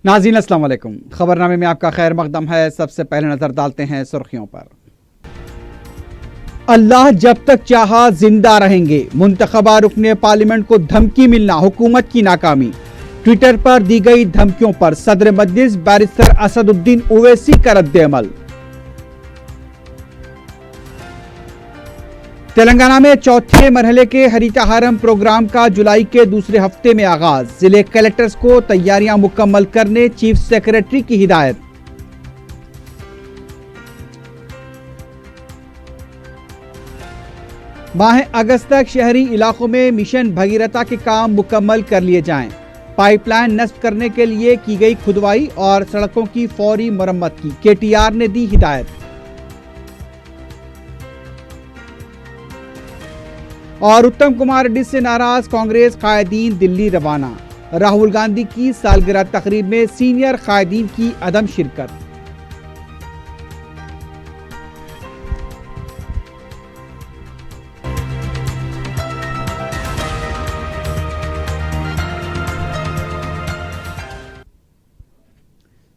नाज़रीन अस्सलाम वालेकुम। खबरनामे में आपका खैर मकदम है। सबसे पहले नजर डालते हैं सुर्खियों पर। अल्लाह जब तक चाहा जिंदा रहेंगे, मुंतखबा रुकने पार्लियामेंट को धमकी मिलना हुकूमत की नाकामी। ट्विटर पर दी गई धमकियों पर सदर मजलिस बैरिस्टर असदुद्दीन ओवैसी का रद्द-ए-अमल। तेलंगाना में चौथे मरहले के हरितहारम प्रोग्राम का जुलाई के दूसरे हफ्ते में आगाज। जिले कलेक्टर्स को तैयारियां मुकम्मल करने चीफ सेक्रेटरी की हिदायत। माह अगस्त तक शहरी इलाकों में मिशन भगीरथा के काम मुकम्मल कर लिए जाएं। पाइपलाइन नस्ब करने के लिए की गई खुदवाई और सड़कों की फौरी मरम्मत की केटीआर ने दी हिदायत। और उत्तम कुमार रेड्डी से नाराज कांग्रेस कायदीन दिल्ली रवाना। राहुल गांधी की सालगिरह तकरीब में सीनियर कायदीन की अदम शिरकत।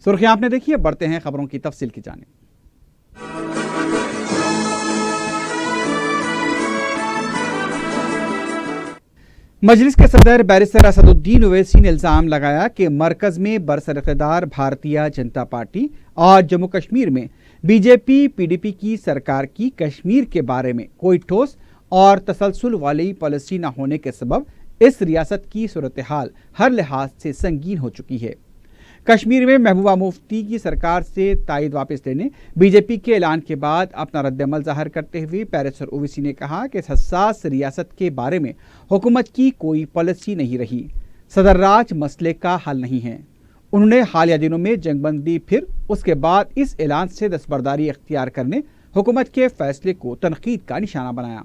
सुर्खियां आपने देखी है, बढ़ते हैं खबरों की तफसील की जानिब। मजलिस के सदर बैरिस्टर असदुद्दीन ओवैसी ने इल्जाम लगाया कि मरकज में बरसर-ए-इक़्तिदार भारतीय जनता पार्टी और जम्मू कश्मीर में बीजेपी पीडीपी की सरकार की कश्मीर के बारे में कोई ठोस और तसलसल वाली पॉलिसी न होने के सबब इस रियासत की सूरत हाल हर लिहाज से संगीन हो चुकी है। कश्मीर में महबूबा मुफ्ती की सरकार से तायद वापस लेने बीजेपी के ऐलान के बाद अपना रद्द-ए-अमल ज़ाहिर करते हुए बैरिस्टर ओवैसी ने कहा कि इस हसास रियासत के बारे में हुकूमत की कोई पॉलिसी नहीं रही, सदर राज मसले का हल नहीं है। उन्होंने हालिया दिनों में जंगबंदी फिर उसके बाद इस ऐलान से दस्तबरदारी इख्तियार करने हुकूमत के फैसले को तनकीद का निशाना बनाया।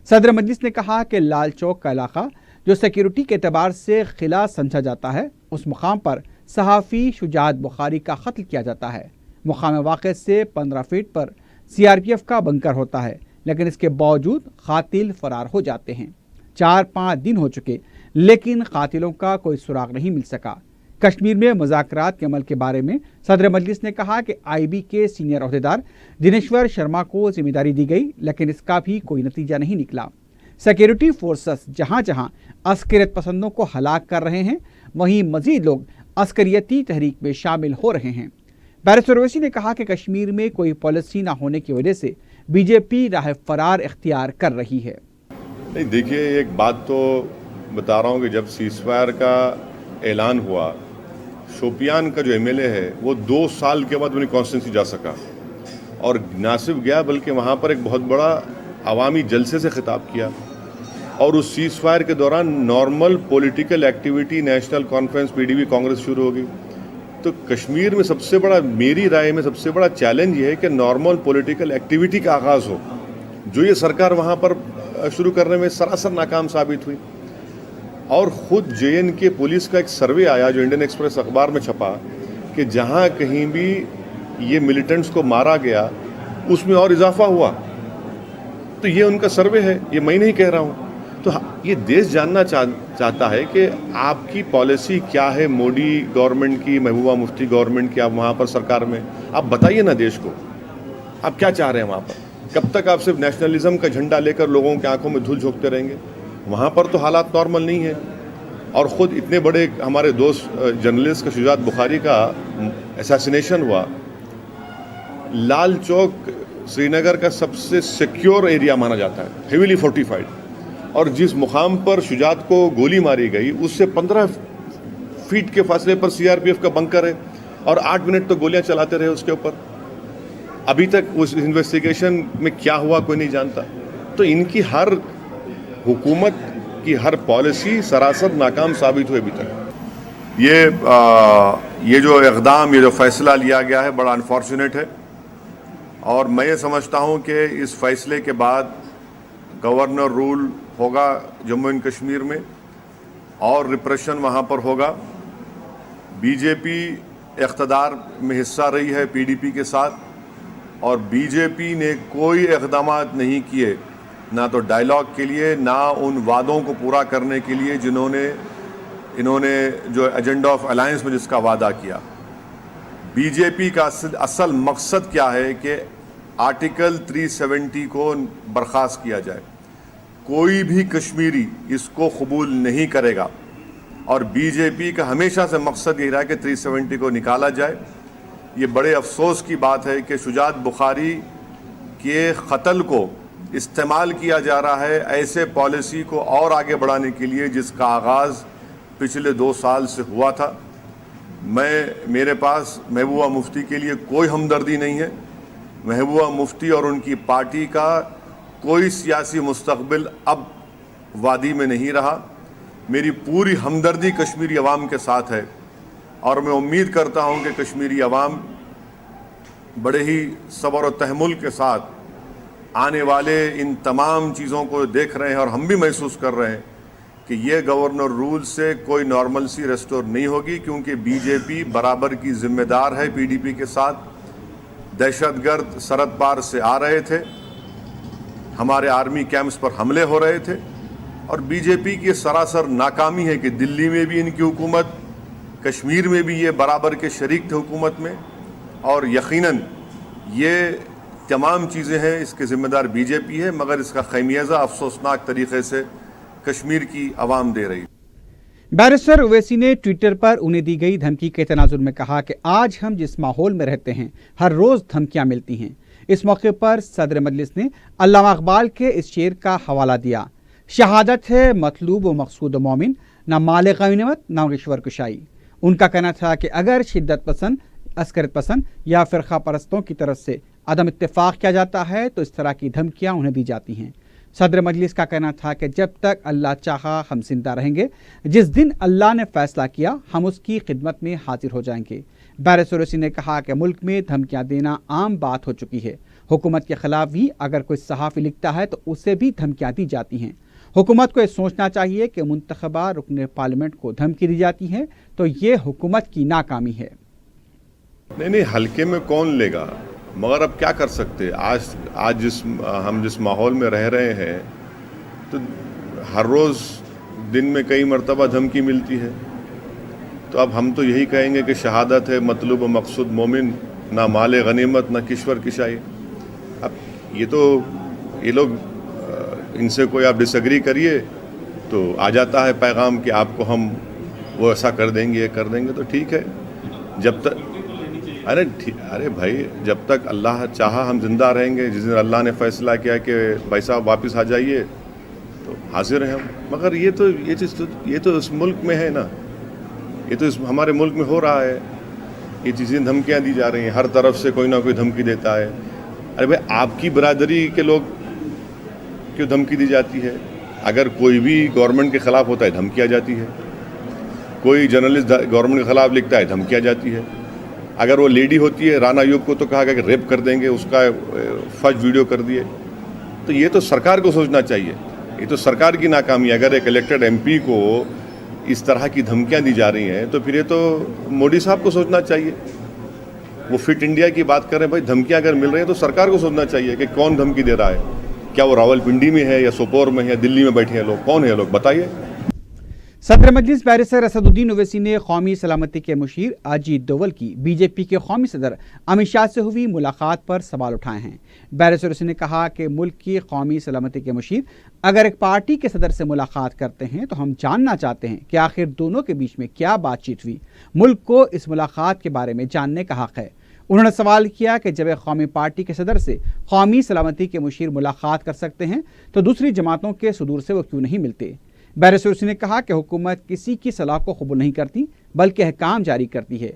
सदर मजलिस ने कहा कि लाल चौक का इलाका जो सिक्योरिटी के एतबार से खिला समझा जाता है, उस मुकाम पर सहाफ़ी शुजात बुखारी का कत्ल किया जाता है। मुकाम वाक़े से 15 फीट पर सीआरपीएफ का बंकर होता है, लेकिन इसके बावजूद कातिल फरार हो जाते हैं। 4-5 दिन हो चुके, लेकिन कातिलों का कोई सुराग नहीं मिल सका। कश्मीर में मुज़ाकरात के अमल के बारे में सदर मजलिस ने कहा कि आईबी के सीनियर अहदेदार दिनेश्वर शर्मा को जिम्मेदारी दी गई, लेकिन इसका भी कोई नतीजा नहीं निकला। सिक्योरिटी फोर्सेस जहां जहां अस्करियत पसंदों को हलाक कर रहे हैं, वहीं मजीद लोग अस्करियती तहरीक में शामिल हो रहे हैं। बैरिस्टर ओवैसी ने कहा कि कश्मीर में कोई पॉलिसी ना होने की वजह से बीजेपी राह फरार इख्तियार कर रही है। नहीं, देखिए, एक बात तो बता रहा हूँ कि जब सीज़फायर का ऐलान हुआ, शोपियान का जो एमएलए है वो 2 साल के बाद अपनी कॉन्स्टिट्यूंसी जा सका, और ना सिर्फ गया बल्कि वहाँ पर एक बहुत बड़ा अवामी जलसे से खिताब किया। और उस सीज़ फायर के दौरान normal political activity, national conference, PDP, Congress शुरू होगी। तो कश्मीर में सबसे बड़ा, मेरी राय में सबसे बड़ा चैलेंज ये है कि नॉर्मल पॉलिटिकल एक्टिविटी का आगाज़ हो, जो ये सरकार वहाँ पर शुरू करने में सरासर नाकाम साबित हुई। और ख़ुद JNK पुलिस का एक सर्वे आया जो इंडियन एक्सप्रेस अखबार में छपा कि जहाँ कहीं भी ये मिलिटेंट्स को मारा गया उसमें और इजाफा हुआ। तो ये उनका सर्वे है, ये मैं नहीं कह रहा हूँ। तो ये देश जानना चाहता है कि आपकी पॉलिसी क्या है, मोदी गवर्नमेंट की, महबूबा मुफ्ती गवर्नमेंट की, आप वहाँ पर सरकार में आप बताइए ना देश को, आप क्या चाह रहे हैं वहाँ पर। कब तक आप सिर्फ नेशनलिज्म का झंडा लेकर लोगों की आंखों में धूल झोंकते रहेंगे? वहाँ पर तो हालात नॉर्मल नहीं है। और ख़ुद इतने बड़े हमारे दोस्त जर्नलिस्ट का शुजात बुखारी का असैसिनेशन हुआ। लाल चौक श्रीनगर का सबसे सिक्योर एरिया माना जाता है, हेवीली फोर्टिफाइड, और जिस मुकाम पर शुजात को गोली मारी गई उससे 15 फीट के फासले पर सीआरपीएफ का बंकर है, और 8 मिनट तो गोलियां चलाते रहे उसके ऊपर। अभी तक उस इन्वेस्टिगेशन में क्या हुआ कोई नहीं जानता। तो इनकी हर हुकूमत की हर पॉलिसी सरासर नाकाम साबित हुई अभी तक। ये जो इक़दाम, ये जो फैसला लिया गया है, बड़ा अनफॉर्चुनेट है। और मैं ये समझता हूँ कि इस फैसले के बाद गवर्नर रूल होगा जम्मू एंड कश्मीर में, और रिप्रेशन वहाँ पर होगा। बीजेपी इक़्तिदार में हिस्सा रही है पीडीपी के साथ, और बीजेपी ने कोई इक़दामात नहीं किए, ना तो डायलॉग के लिए, ना उन वादों को पूरा करने के लिए जिन्होंने انہوں نے جو ایجنڈا آف الائنس میں جس کا وعدہ کیا، بی جے پی کا اصل مقصد کیا ہے کہ آرٹیکل 370 کو برخاست کیا جائے. کوئی بھی کشمیری اس کو قبول نہیں کرے گا، اور بی جے پی کا ہمیشہ سے مقصد یہ رہا کہ 370 کو نکالا جائے. یہ بڑے افسوس کی بات ہے کہ شجاعت بخاری کے قتل کو استعمال کیا جا رہا ہے ایسے پالیسی کو اور آگے بڑھانے کے لیے جس کا آغاز پچھلے 2 سال سے ہوا تھا. میرے پاس محبوبہ مفتی کے لیے کوئی ہمدردی نہیں ہے. محبوبہ مفتی اور ان کی پارٹی کا کوئی سیاسی مستقبل اب وادی میں نہیں رہا. میری پوری ہمدردی کشمیری عوام کے ساتھ ہے، اور میں امید کرتا ہوں کہ کشمیری عوام بڑے ہی صبر و تحمل کے ساتھ آنے والے ان تمام چیزوں کو دیکھ رہے ہیں، اور ہم بھی محسوس کر رہے ہیں کہ یہ گورنر رول سے کوئی نارملسی ریسٹور نہیں ہوگی، کیونکہ بی جے پی برابر کی ذمہ دار ہے پی ڈی پی کے ساتھ. دہشت گرد سرحد پار سے آ رہے تھے، ہمارے آرمی کیمپس پر حملے ہو رہے تھے، اور بی جے پی کی سراسر ناکامی ہے کہ دلی میں بھی ان کی حکومت، کشمیر میں بھی یہ برابر کے شریک تھے حکومت میں، اور یقیناً یہ تمام چیزیں ہیں اس کے ذمہ دار بی جے پی ہے، مگر اس کا خمیازہ افسوسناک طریقے سے کشمیر کی عوام دے رہی. بیرسٹر اویسی نے ٹویٹر پر انہیں دی گئی دھمکی کے تناظر میں کہا کہ آج ہم جس ماحول میں رہتے ہیں ہر روز دھمکیاں ملتی ہیں. اس موقع پر صدر مجلس نے علامہ اقبال کے اس شعر کا حوالہ دیا: شہادت ہے مطلوب و مقصود مومن، نہ مال غنیمت نہ رشوت کشائی. ان کا کہنا تھا کہ اگر شدت پسند، عسکریت پسند یا فرقہ پرستوں کی طرف سے عدم اتفاق کیا جاتا ہے تو اس طرح کی دھمکیاں انہیں دی جاتی ہیں. صدر مجلس کا کہنا تھا کہ جب تک اللہ چاہا ہم زندہ رہیں گے، جس دن اللہ نے فیصلہ کیا ہم اس کی خدمت میں حاضر ہو جائیں گے. بیرسٹر اویسی نے کہا کہ ملک میں دھمکیاں دینا عام بات ہو چکی ہے. حکومت کے خلاف بھی اگر کوئی صحافی لکھتا ہے تو اسے بھی دھمکیاں دی جاتی ہیں. حکومت کو یہ سوچنا چاہیے کہ منتخبہ رکن پارلیمنٹ کو دھمکی دی جاتی ہے تو یہ حکومت کی ناکامی ہے. نہیں، ہلکے میں کون لے گا، مگر اب کیا کر سکتے. آج ہم جس ماحول میں رہ رہے ہیں تو ہر روز دن میں کئی مرتبہ دھمکی ملتی ہے. تو اب ہم تو یہی کہیں گے کہ شہادت ہے مطلوب و مقصود مومن، نہ مال غنیمت نہ کشور کشائی. اب یہ لوگ ان سے کوئی آپ ڈس ایگری کریے تو آ جاتا ہے پیغام کہ آپ کو ہم وہ ایسا کر دیں گے، یہ کر دیں گے. تو ٹھیک ہے، جب تک ارے بھائی جب تک اللہ چاہا ہم زندہ رہیں گے. جس دن اللہ نے فیصلہ کیا کہ بھائی صاحب واپس آ جائیے تو حاضر ہیں ہم. مگر یہ تو اس ملک میں ہے نا، یہ تو ہمارے ملک میں ہو رہا ہے. یہ چیزیں دھمکیاں دی جا رہی ہیں، ہر طرف سے کوئی نہ کوئی دھمکی دیتا ہے. ارے بھائی آپ کی برادری کے لوگ کیوں دھمکی دی جاتی ہے؟ اگر کوئی بھی گورنمنٹ کے خلاف ہوتا ہے دھمکی آ جاتی ہے. کوئی جرنلسٹ گورنمنٹ کے خلاف لکھتا ہے دھمکی آ جاتی ہے. اگر وہ لیڈی ہوتی ہے، رانا ایوب کو تو کہا گیا کہ ریپ کر دیں گے، اس کا فرج ویڈیو کر دیے. تو یہ تو سرکار کو سوچنا چاہیے، یہ تو سرکار کی ناکامی ہے. اگر ایک الیکٹڈ ایم پی کو اس طرح کی دھمکیاں دی جا رہی ہیں تو پھر یہ تو مودی صاحب کو سوچنا چاہیے. وہ فٹ انڈیا کی بات کر رہے ہیں، بھائی دھمکیاں اگر مل رہی ہیں تو سرکار کو سوچنا چاہیے کہ کون دھمکی دے رہا ہے. کیا وہ راول پنڈی میں ہے یا سوپور میں ہے یا دلی میں بیٹھے ہیں لوگ؟ کون ہے لوگ؟ بتائیے. صدر مجلس بیرسٹر اسد الدین اویسی نے قومی سلامتی کے مشیر اجیت دوول کی بی جے پی کے قومی صدر امت شاہ سے ہوئی ملاقات پر سوال اٹھائے ہیں. بیرسٹر اویسی نے کہا کہ ملک کی قومی سلامتی کے مشیر اگر ایک پارٹی کے صدر سے ملاقات کرتے ہیں تو ہم جاننا چاہتے ہیں کہ آخر دونوں کے بیچ میں کیا بات چیت ہوئی. ملک کو اس ملاقات کے بارے میں جاننے کا حق ہے. انہوں نے سوال کیا کہ جب ایک قومی پارٹی کے صدر سے قومی سلامتی کے مشیر ملاقات کر سکتے ہیں تو دوسری جماعتوں کے صدور سے وہ کیوں نہیں ملتے. بیرسٹر اویسی نے کہا کہ حکومت کسی کی صلاح کو قبول نہیں کرتی بلکہ احکام جاری کرتی ہے.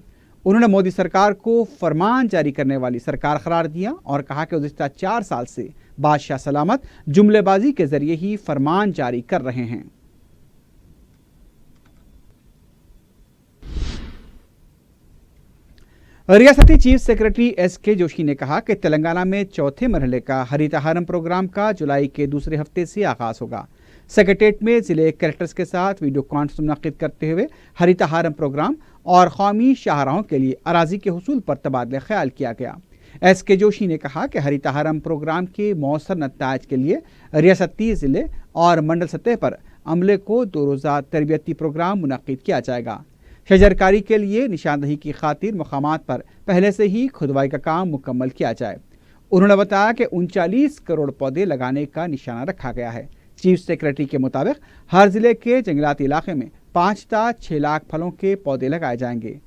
انہوں نے مودی سرکار کو فرمان جاری کرنے والی سرکار قرار دیا اور کہا کہ گزشتہ 4 سال سے بادشاہ سلامت جملے بازی کے ذریعے ہی فرمان جاری کر رہے ہیں. ریاستی چیف سیکرٹری ایس کے جوشی نے کہا کہ تلنگانہ میں چوتھے مرحلے کا ہریتا ہارم پروگرام کا جولائی کے دوسرے ہفتے سے آغاز ہوگا. سیکرٹریٹ میں ضلع کلکٹرز کے ساتھ ویڈیو کانفرنس منعقد کرتے ہوئے ہریتا ہارم پروگرام اور قومی شاہراہوں کے لیے اراضی کے حصول پر تبادلہ خیال کیا گیا. ایس کے جوشی نے کہا کہ ہریتا ہارم پروگرام کے مؤثر نتائج کے لیے ریاستی، ضلع اور منڈل سطح پر अमले को 2 रोज़ा तरबियती प्रोग्राम मुनक्किद किया जाएगा। शजरकारी के लिए निशानदही की खातिर मकामात पर पहले से ही खुदवाई का काम मुकम्मल किया जाए। उन्होंने बताया कि 39 करोड़ पौधे लगाने का निशाना रखा गया है। चीफ सेक्रेटरी के मुताबिक हर जिले के जंगलाती इलाके में 5 से 6 लाख फलों के पौधे लगाए जाएंगे।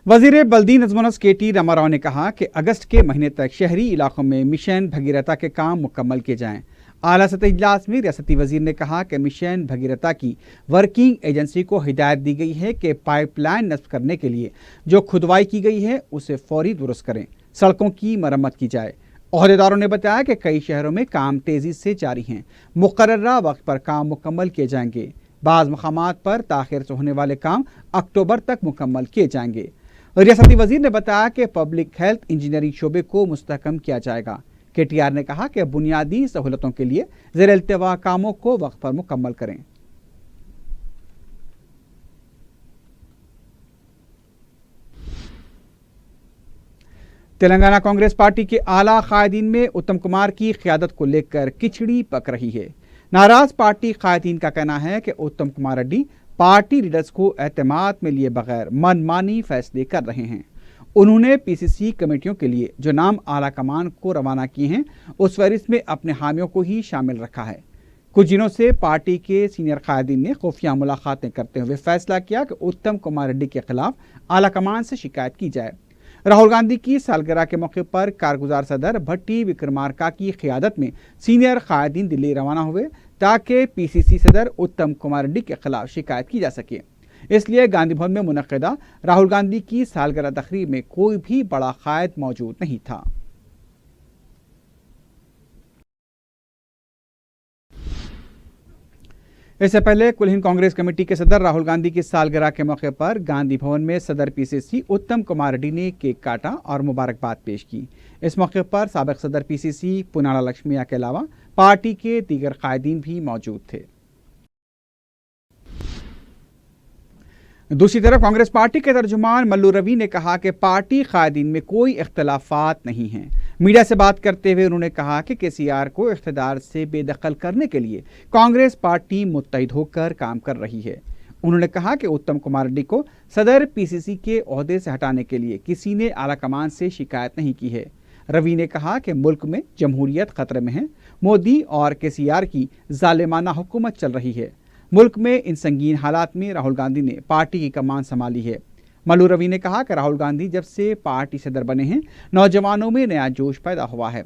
वजीर बल्दी नज़्म KT रामाराव ने कहा कि अगस्त के महीने तक शहरी इलाकों में मिशन भगीरथा के काम मुकम्मल किए जाएं। आला सतह इजलास में रियासती वजीर ने कहा कि मिशन भगीरथा की वर्किंग एजेंसी को हिदायत दी गई है कि पाइपलाइन नस्ब करने के लिए जो खुदवाई की गई है उसे फौरी दुरुस्त करें, सड़कों की मरम्मत की जाए। ओहदेदारों ने बताया कि कई शहरों में काम तेजी से जारी हैं, मुकर्ररा वक्त पर काम मुकम्मल किए जाएंगे। बाज़ मकामात पर ताख़िर से होने वाले काम अक्टूबर तक मुकम्मल किए जाएंगे। रियासती वजीर ने बताया कि पब्लिक हेल्थ इंजीनियरिंग शोबे को मुस्तहकम किया जाएगा। KTR ने कहा कि बुनियादी सहूलतों के लिए ज़ेर इल्तिवा कामों को वक्त पर मुकम्मल करें। तेलंगाना कांग्रेस पार्टी के आला कायदीन में उत्तम कुमार की क़यादत को लेकर खिचड़ी पक रही है। नाराज पार्टी कायदीन का कहना है कि उत्तम कुमार रेड्डी पार्टी लीडर्स को एतमाद में लिए बगैर मनमानी फैसले कर रहे हैं। उन्होंने PCC कमेटियों के लिए जो नाम आला कमान को रवाना किए हैं उस फहरिस्त में अपने हामियों को ही शामिल रखा है। कुछ दिनों से पार्टी के सीनियर कायदीन ने खुफिया मुलाकातें करते हुए फैसला किया कि उत्तम कुमार रेड्डी के खिलाफ आला कमान से शिकायत की जाए। राहुल गांधी की सालगिरह के मौके पर कारगुजार सदर भट्टी विक्रमार्का की क़यादत में सीनियर कायदीन दिल्ली रवाना हुए ताकि PCC सदर उत्तम कुमार रेड्डी के खिलाफ शिकायत की जा सके। इसलिए गांधी भवन में मुनक्किदा राहुल गांधी की सालगिरह तकरीब में कोई भी बड़ा कायद मौजूद नहीं था। इससे पहले कुल हिंद कांग्रेस कमेटी के सदर राहुल गांधी की सालगिरह के मौके पर गांधी भवन में सदर PCC उत्तम कुमार रेड्डी ने केक काटा और मुबारकबाद पेश की। इस मौके पर साबिक सदर PCC पुनाला लक्ष्मिया के अलावा पार्टी के दीगर कायदीन भी मौजूद थे। दूसरी तरफ कांग्रेस पार्टी के तर्जुमान मल्लू रवि ने कहा कि पार्टी कायदीन में कोई इख्तलाफात नहीं हैं। मीडिया से बात करते हुए उन्होंने कहा कि KCR को इख्तिदार से बेदखल करने के लिए कांग्रेस पार्टी मुत्तहिद होकर काम कर रही है। उन्होंने कहा कि उत्तम कुमार रेड्डी को सदर PCC के ओहदे से हटाने के लिए किसी ने आला कमान से शिकायत नहीं की है। रवि ने कहा कि मुल्क में जमहूरियत खतरे में है। मोदी और KCR की जालिमाना हुकूमत चल रही है। मुल्क में इन संगीन हालात में राहुल गांधी ने पार्टी की कमान संभाली है। मल्लू रवि ने कहा कि राहुल गांधी जब से पार्टी सदर बने हैं नौजवानों में नया जोश पैदा हुआ है।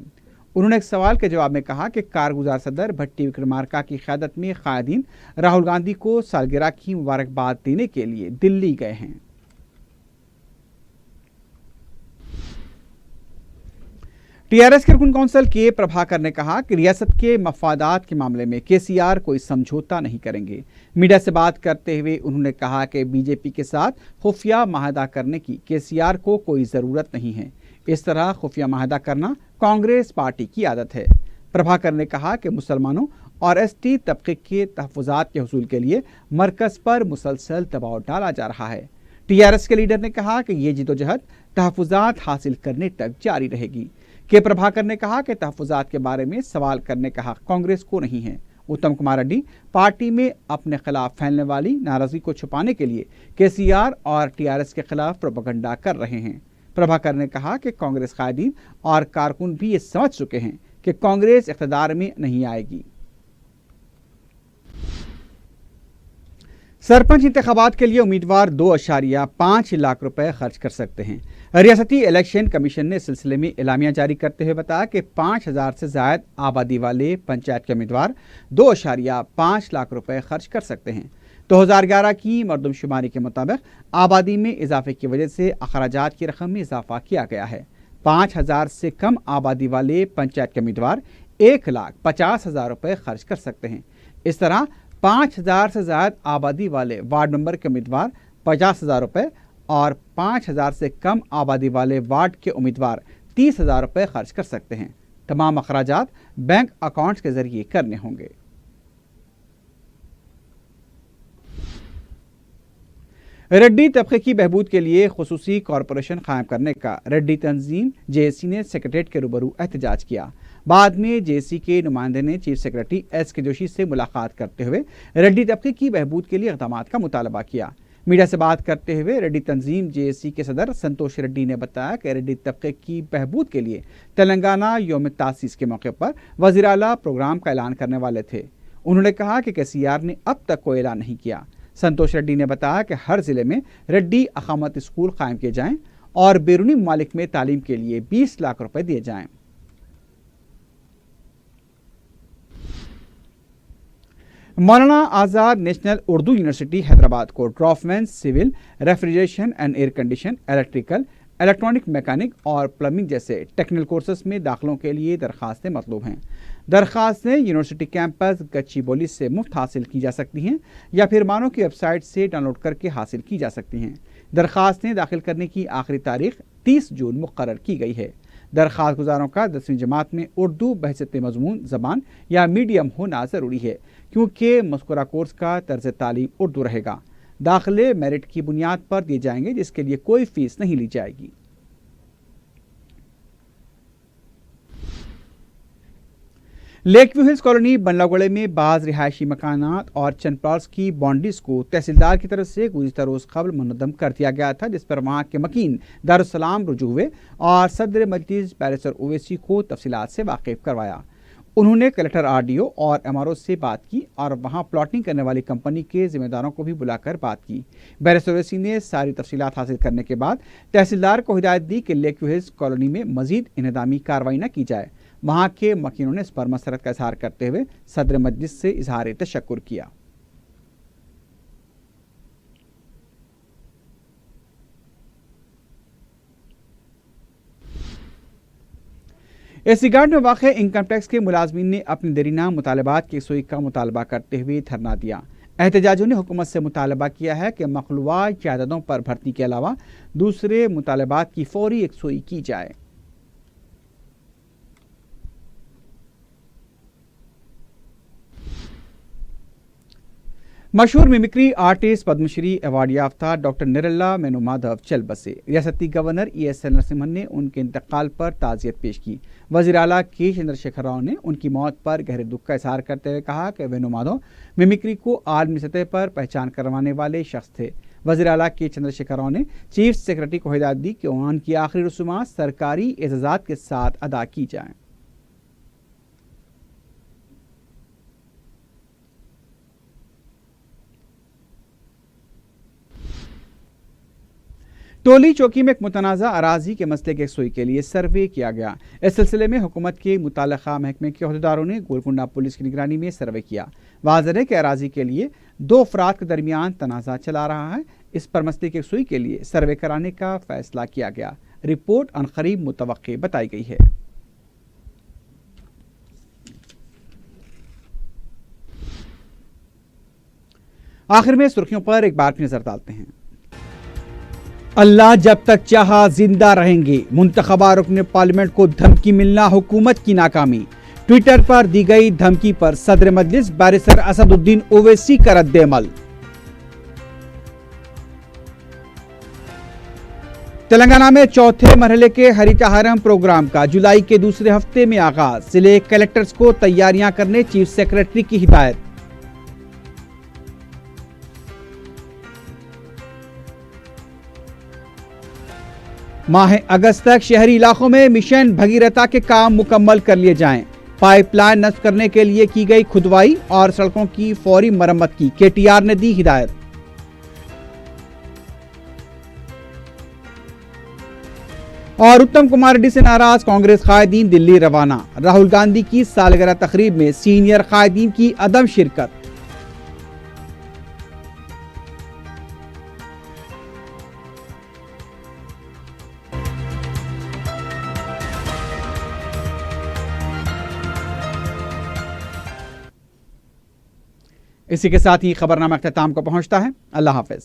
उन्होंने एक सवाल के जवाब में कहा कि कारगुजार सदर भट्टी विक्रमार्का की क़यादत में कायदीन राहुल गांधी को सालगिरह की मुबारकबाद देने के लिए दिल्ली गए हैं। TRS के रुकन कौंसल के प्रभाकर ने कहा कि रियासत के मफादात के मामले में KCR कोई समझौता नहीं करेंगे। मीडिया से बात करते हुए उन्होंने कहा कि BJP के साथ खुफिया माहदा करने की KCR को कोई ज़रूरत नहीं है। इस तरह खुफिया माहदा करना कांग्रेस पार्टी की आदत है। प्रभाकर ने कहा कि मुसलमानों और ST तबके के तहफ़्फ़ुज़ात के हुसूल के लिए मरकज़ पर मुसलसल दबाव डाला जा रहा है। TRS के लीडर ने कहा कि ये जिदोजहद तहफ़्फ़ुज़ात हासिल करने तक जारी रहेगी। के प्रभाकर ने कहा कि तहफ़्फ़ुज़ात के बारे में सवाल करने का हक़ कांग्रेस को नहीं है। उत्तम कुमार रेड्डी पार्टी में अपने खिलाफ फैलने वाली नाराज़गी को छुपाने के लिए KCR और TRS के खिलाफ प्रोपेगेंडा कर रहे हैं। प्रभाकर ने कहा कि कांग्रेस कायदीन और कारकुन भी ये समझ चुके हैं कि कांग्रेस इक़्तिदार में नहीं आएगी। सरपंच इंतखाबात के लिए उम्मीदवार 2.5 लाख रुपए खर्च कर सकते हैं। रियासती इलेक्शन कमीशन ने इस सिलसिले में एलामिया जारी करते हुए बताया कि 5,000 से ज़ायद आबादी वाले पंचायत के उम्मीदवार 2.5 लाख रुपए खर्च कर सकते हैं। 2011 की मरदमशुमारी के मुताबिक आबादी में इजाफे की वजह से अखराजात की रकम में इजाफा किया गया है। 5,000 से कम आबादी वाले पंचायत के उम्मीदवार 1,50,000 रुपए खर्च कर सकते हैं। इस तरह 5,000 से ज़्यादा आबादी वाले वार्ड मेंबर के उम्मीदवार 50,000 रुपये और 5,000 से कम आबादी वाले वार्ड के उम्मीदवार 30,000 रुपये खर्च कर सकते हैं। तमाम अखराजात बैंक अकाउंट्स के जरिए करने होंगे। रेड्डी तबके की बहबूद के लिए खुसूसी कॉरपोरेशन कायम करने का रेड्डी तंजीम जेएसी ने सेक्रेटरीट के रूबरू एहतजाज किया। बाद में जेएसी के नुमाइंदे ने चीफ सेक्रेटरी एस के जोशी से मुलाकात करते हुए रेड्डी तबके की बहबूद के लिए इक़दाम का मुतालबा किया। मीडिया से बात करते हुए रेड्डी तंजीम जेएसी के सदर संतोष रेड्डी ने बताया कि रेड्डी तबके की बहबूद के लिए तेलंगाना यौम तासीस के मौके पर वज़ीर आला प्रोग्राम का ऐलान करने वाले थे। उन्होंने कहा कि केसीआर ने अब तक कोई ऐलान नहीं किया। संतोष रेड्डी ने बताया कि हर जिले में रेड्डी अकामत स्कूल कायम किए जाएं और बैरूनी ममालिक में तालीम के लिए 20 लाख रुपए दिए जाएं। मौलाना आज़ाद नेशनल उर्दू यूनिवर्सिटी हैदराबाद को draftsman civil, refrigeration and air condition, electrical, electronic mechanic और प्लम्बिंग जैसे टेक्निकल कोर्सेज में दाखिलों के लिए दरखास्तें मतलूब हैं। दरखास्तें यूनिवर्सिटी कैंपस गच्चीबौली से मुफ्त हासिल की जा सकती हैं या फिर मानो की वेबसाइट से डाउनलोड करके हासिल की जा सकती हैं। दरखास्तें दाखिल करने की आखिरी तारीख 30 जून मुकर्रर की गई है। दरखास्त गुजारों का 10वीं जमात में उर्दू बहसत मजमून ज़बान या मीडियम होना ज़रूरी है, क्योंकि मज़कूरा कोर्स का तर्ज तालीम उर्दू रहेगा। दाखिले मेरिट की बुनियाद पर दिए जाएंगे, जिसके लिए कोई फीस नहीं ली जाएगी। लेक व्यू हिल्स कॉलोनी बल्लागोड़े में बाज़ रिहायशी मकानात और चंद प्लॉट्स की बाउंड्रीज को तहसीलदार की तरफ से गुज़िश्ता रोज़ कबल मुनद्दम कर दिया गया था, जिस पर वहाँ के मकीन दारुस्सलाम रुजू हुए और सदर मजलिस बैरिस्टर ओवैसी को तफसीलात से वाकिफ करवाया। उन्होंने कलेक्टर आरडीओ और एमआरओ से बात की और वहाँ प्लॉटिंग करने वाली कंपनी के जिम्मेदारों को भी बुलाकर बात की। बैरिस्टर ओवैसी ने सारी तफसीलात हासिल करने के बाद तहसीलदार को हिदायत दी कि लेक व्यू हिल्स कॉलोनी में मजीद इन्हदामी कार्रवाई न की जाए। वहाँ के मकीनों ने इस पर मसरत का इजहार करते हुए सदर मजलिस से इजहार तशक्कुर किया। एसी गार्ड में वाक़ इनकम टैक्स के मुलाजमीन ने अपने देरीना मुतालबात की यकसोई का मुतालबा करते हुए धरना दिया। एहतजाजियों ने हुकूमत से मुतालबा किया है कि मखलूआ जायदादों पर भर्ती के अलावा दूसरे मुतालबात की फौरी यकसोई की जाए। मशहूर मिमिक्री आर्टिस्ट पद्मश्री अवार्ड याफ्ता डॉक्टर निरला मेनू माधव चल बसे। रियासती गवर्नर ESL नरसिम्हन ने उनके इंतकाल पर ताज़ियत पेश की। वज़ीर आला के चंद्रशेखर राव ने उनकी मौत पर गहरे दुख का इजहार करते हुए कहा कि वेणु माधव मिमिक्री को आलमी सतह पर पहचान करवाने वाले शख्स थे। वज़ीर आला के चंद्रशेखर राव ने चीफ सेक्रेटरी को हिदायत दी कि उनकी आखिरी रसूमात सरकारी एजाज़ात के साथ अदा की जाएँ। टोली चौकी में एक मुतनाज़ा अराजी के मसले के सोई के लिए सर्वे किया गया। इस सिलसिले में हुकूमत के मुताल्लिक़ा महकमे के अहदेदारों ने गोलकुंडा पुलिस की निगरानी में सर्वे किया। वाज़ेह है कि अराजी के लिए 2 अफराद के दरमियान तनाज़ा चला रहा है। इस पर मसले के सोई के लिए सर्वे कराने का फैसला किया गया। रिपोर्ट अनकरीब मुतवक्की बताई गई है। आखिर में सुर्खियों पर एक बार फिर नजर डालते हैं। अल्लाह जब तक चाहा जिंदा रहेंगे, मुंतखबा रुकन पार्लियामेंट को धमकी मिलना हुकूमत की नाकामी। ट्विटर पर दी गई धमकी पर सदर मजलिस बैरिस्टर असदुद्दीन ओवैसी का रद्द-ए-अमल। तेलंगाना में चौथे मरहले के हरितहारम प्रोग्राम का जुलाई के दूसरे हफ्ते में आगाज। जिले कलेक्टर्स को तैयारियां करने चीफ सेक्रेटरी की हिदायत। माह अगस्त तक शहरी इलाकों में मिशन भगीरथा के काम मुकम्मल कर लिए जाएं। पाइपलाइन नस्ब करने के लिए की गई खुदवाई और सड़कों की फौरी मरम्मत की KTR ने दी हिदायत। और उत्तम कुमार रेड्डी से नाराज कांग्रेस कायदीन दिल्ली रवाना। राहुल गांधी की सालगिरह तकरीब में सीनियर कायदीन की अदम शिरकत। इसी के साथ ही खबरनामा अख्ताम को पहुंचता है। अल्लाह हाफिज।